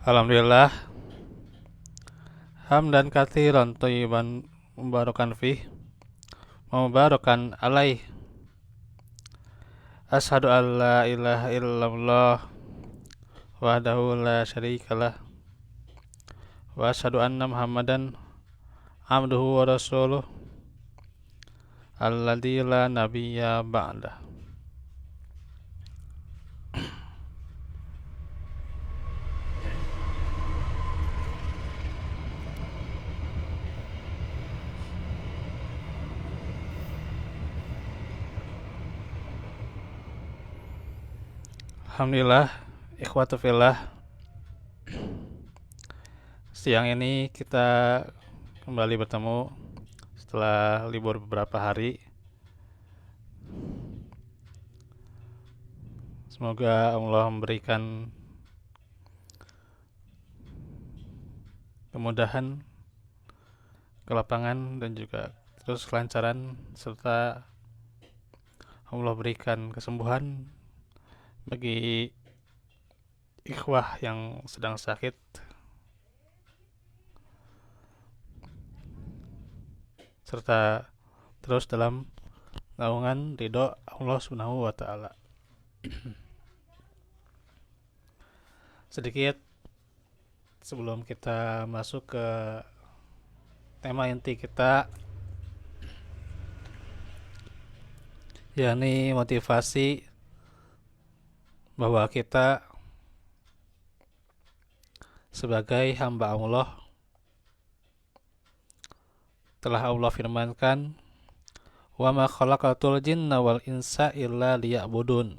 Alhamdulillah, hamdan katsiran thayyiban mubarakan fih, mubarakan alaih. Asyhadu an la ilaha illallah wahdahu la syarikalah wa asyhadu anna Muhammadan abduhu wa rasuluh alladzi la nabiyya ba'dah. Alhamdulillah, ikhwatu fillah. Siang ini kita kembali bertemu setelah libur beberapa hari. Semoga Allah memberikan kemudahan, kelapangan, dan juga terus kelancaran, serta Allah berikan kesembuhan bagi ikhwah yang sedang sakit, serta terus dalam naungan ridho Allah Subhanahu wa taala. Sedikit sebelum kita masuk ke tema inti kita, yakni motivasi bahwa kita sebagai hamba Allah telah Allah firmankan, wa ma khalaqatul jinna wal insa illa liya'budun,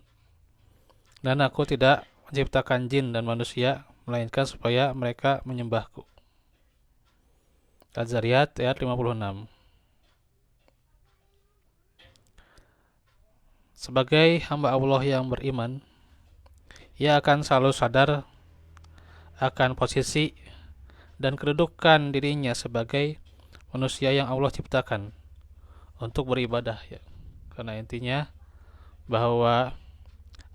dan aku tidak menciptakan jin dan manusia melainkan supaya mereka menyembahku. Az-Zariyat ayat 56. Sebagai hamba Allah yang beriman, ia akan selalu sadar akan posisi dan kedudukan dirinya sebagai manusia yang Allah ciptakan untuk beribadah, ya. Karena intinya bahwa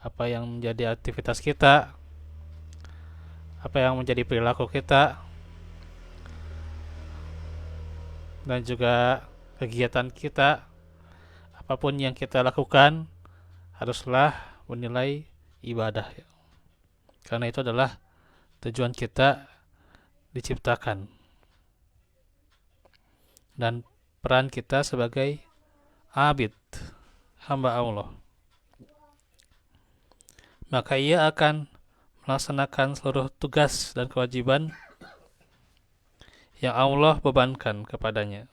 apa yang menjadi aktivitas kita, apa yang menjadi perilaku kita, dan juga kegiatan kita, apapun yang kita lakukan haruslah bernilai ibadah, ya. Karena itu adalah tujuan kita diciptakan, dan peran kita sebagai abid, hamba Allah. Maka ia akan melaksanakan seluruh tugas dan kewajiban yang Allah bebankan kepadanya.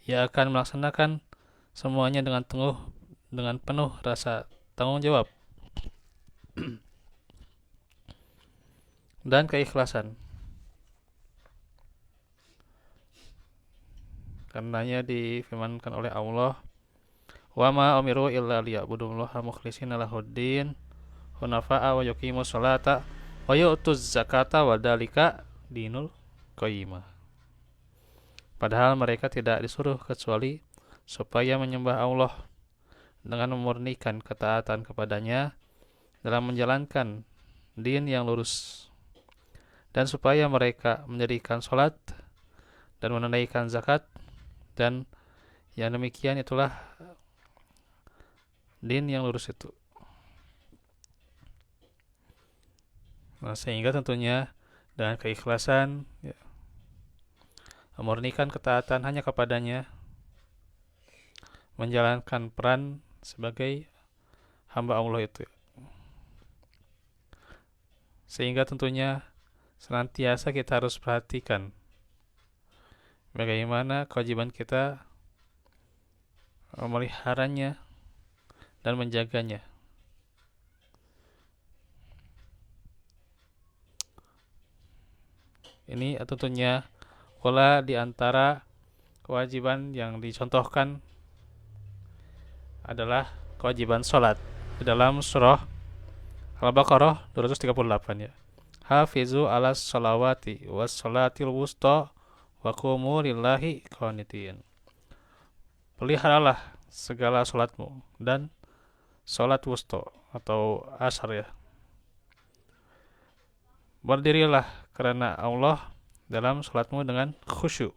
Ia akan melaksanakan semuanya dengan penuh rasa tanggung jawab dan keikhlasan. Karenanya difirmankan oleh Allah, wa ma umiru illa liya'budullaha mukhlishina lahuddin hunafa'a wa yuqimus sholata wa yu'tuz zakata wa dzalika dinul qayyimah. Padahal mereka tidak disuruh kecuali supaya menyembah Allah dengan memurnikan ketaatan kepadanya dalam menjalankan din yang lurus, dan supaya mereka mendirikan sholat dan menunaikan zakat, dan yang demikian itulah din yang lurus itu. Nah, sehingga tentunya dengan keikhlasan, ya, memurnikan ketaatan hanya kepadanya, menjalankan peran sebagai hamba Allah itu, sehingga tentunya senantiasa kita harus perhatikan bagaimana kewajiban kita memeliharanya dan menjaganya. Ini tentunya pula di antara kewajiban yang dicontohkan adalah kewajiban sholat di dalam surah Al-Baqarah 238, ya. Hafizu ala sholawati was sholatil wusta wa qumu lillahi qanitin. Peliharalah segala sholatmu dan sholat wusta atau asar, ya. berdirilah karena Allah dalam salatmu dengan khusyuk.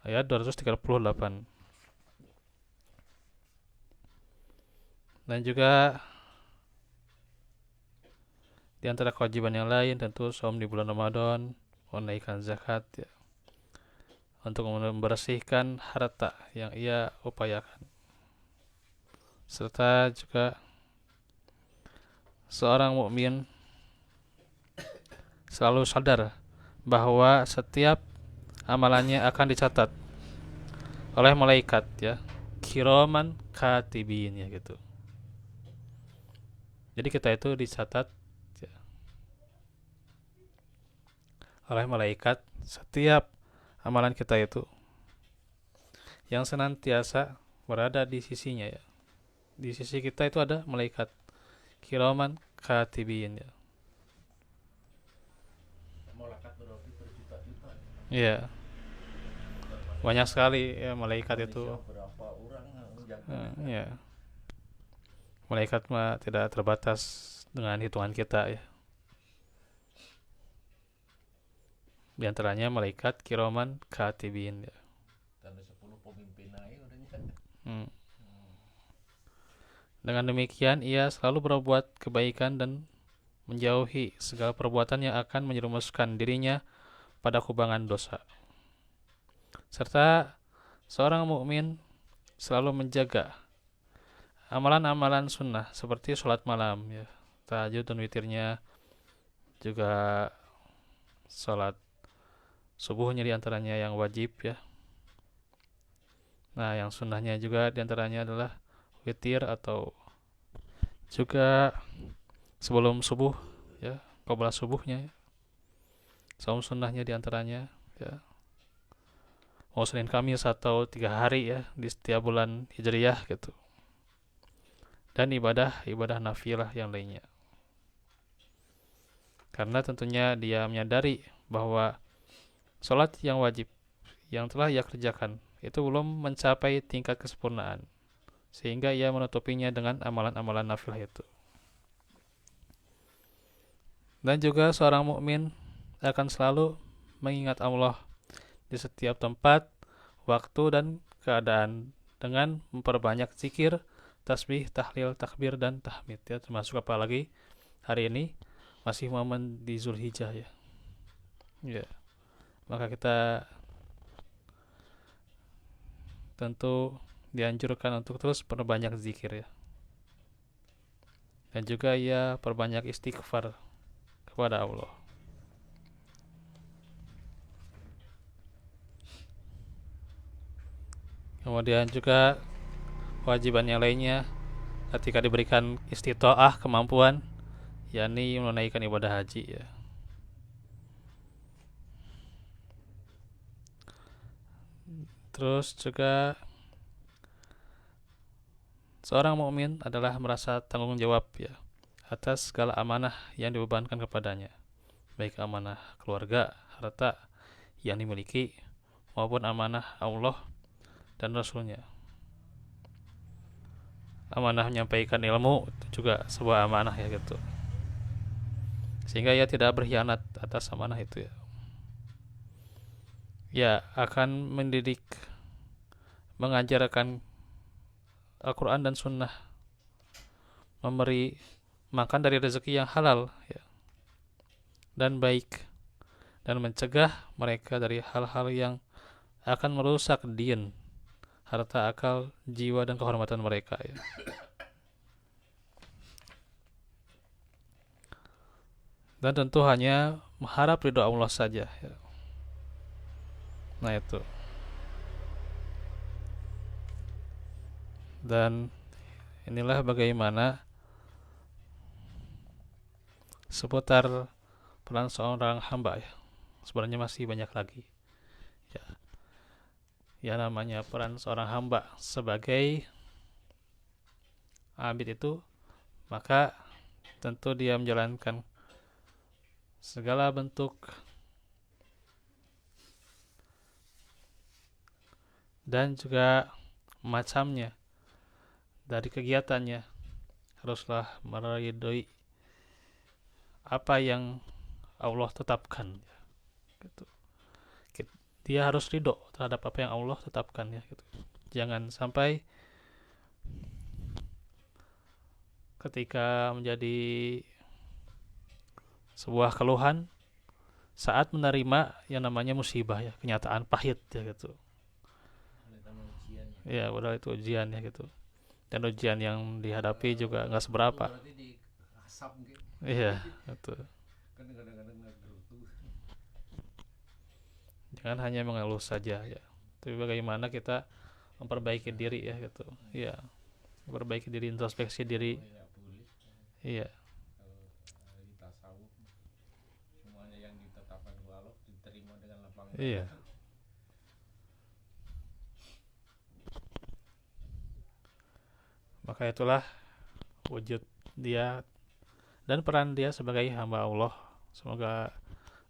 Ayat 238. Dan juga di antara kewajiban yang lain tentu saum di bulan Ramadan, menunaikan zakat ya, untuk membersihkan harta yang ia upayakan. Serta juga seorang mukmin selalu sadar bahwa setiap amalannya akan dicatat oleh malaikat ya, kiraman katibin ya gitu. Jadi kita itu dicatat ya, oleh malaikat setiap amalan kita itu yang senantiasa berada di sisinya ya. Di sisi kita itu ada malaikat kiraman katibin ya. Malaikat berarti berjuta-juta. Iya. Banyak sekali ya malaikat itu. Berapa orang menjaga? Ya. Malaikat mah tidak terbatas dengan hitungan kita ya. Di antaranya malaikat kiraman katibin ya. Tanda 10 pemimpin aja orangnya. Dengan demikian ia selalu berbuat kebaikan dan menjauhi segala perbuatan yang akan menjerumuskan dirinya pada kubangan dosa. Serta seorang mukmin selalu menjaga amalan-amalan sunnah seperti sholat malam ya, tahajud dan witirnya, juga sholat subuhnya diantaranya yang wajib ya. Nah yang sunnahnya juga diantaranya adalah witir atau juga sebelum subuh ya, qabla subuhnya ya. Saum sunnahnya diantaranya ya, mau Senin Kamis atau 3 hari ya di setiap bulan Hijriyah gitu. Dan ibadah nafilah yang lainnya. Karena tentunya dia menyadari bahwa sholat yang wajib yang telah ia kerjakan itu belum mencapai tingkat kesempurnaan, sehingga ia menutupinya dengan amalan-amalan nafilah itu. Dan juga seorang mukmin akan selalu mengingat Allah di setiap tempat, waktu dan keadaan dengan memperbanyak zikir, tasbih, tahlil, takbir dan tahmid ya, termasuk apalagi hari ini masih momen di Zulhijjah ya. Ya. Maka kita tentu dianjurkan untuk terus perbanyak zikir ya. Dan juga ya perbanyak istighfar kepada Allah. Kemudian juga kewajiban yang lainnya ketika diberikan istitoah kemampuan, yakni menunaikan ibadah haji ya. Terus juga seorang mukmin adalah merasa tanggung jawab ya atas segala amanah yang dibebankan kepadanya, baik amanah keluarga, harta yang dimiliki maupun amanah Allah dan Rasulnya. Amanah menyampaikan ilmu itu juga sebuah amanah ya gitu, sehingga ia tidak berkhianat atas amanah itu ya. Ya akan mendidik, mengajarkan Al-Quran dan Sunnah, memberi makan dari rezeki yang halal ya, dan baik, dan mencegah mereka dari hal-hal yang akan merusak din, harta, akal, jiwa dan kehormatan mereka ya. Dan tentu hanya mengharap ridho Allah saja ya. Nah itu. Dan inilah bagaimana seputar peran seorang hamba ya. Sebenarnya masih banyak lagi ya. Ya namanya peran seorang hamba sebagai abid itu, maka tentu dia menjalankan segala bentuk dan juga macamnya dari kegiatannya haruslah meridhoi apa yang Allah tetapkan ya, gitu. Dia harus ridho terhadap apa yang Allah tetapkan ya, gitu. Jangan sampai ketika menjadi sebuah keluhan saat menerima yang namanya musibah ya, kenyataan pahit ya, gitu. Oleh karena ujiannya. Ya padahal itu ujian ya, gitu. Dan ujian yang dihadapi juga nggak Itu seberapa. berarti di asap gitu. Iya, gitu. Kan kadang-kadang ngegerutu. Jangan hanya mengeluh saja ya, tapi bagaimana kita memperbaiki diri ya, gitu. Iya, memperbaiki diri, introspeksi diri. Nggak boleh. Iya, Kalau di tasawuf semuanya yang ditetapkan Allah diterima dengan lapang iya. dada. Maka itulah wujud dia dan peran dia sebagai hamba Allah. Semoga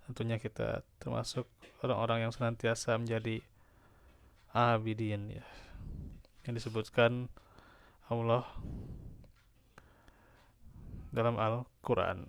tentunya kita termasuk orang-orang yang senantiasa menjadi abidin ya, yang disebutkan Allah dalam Al-Quran.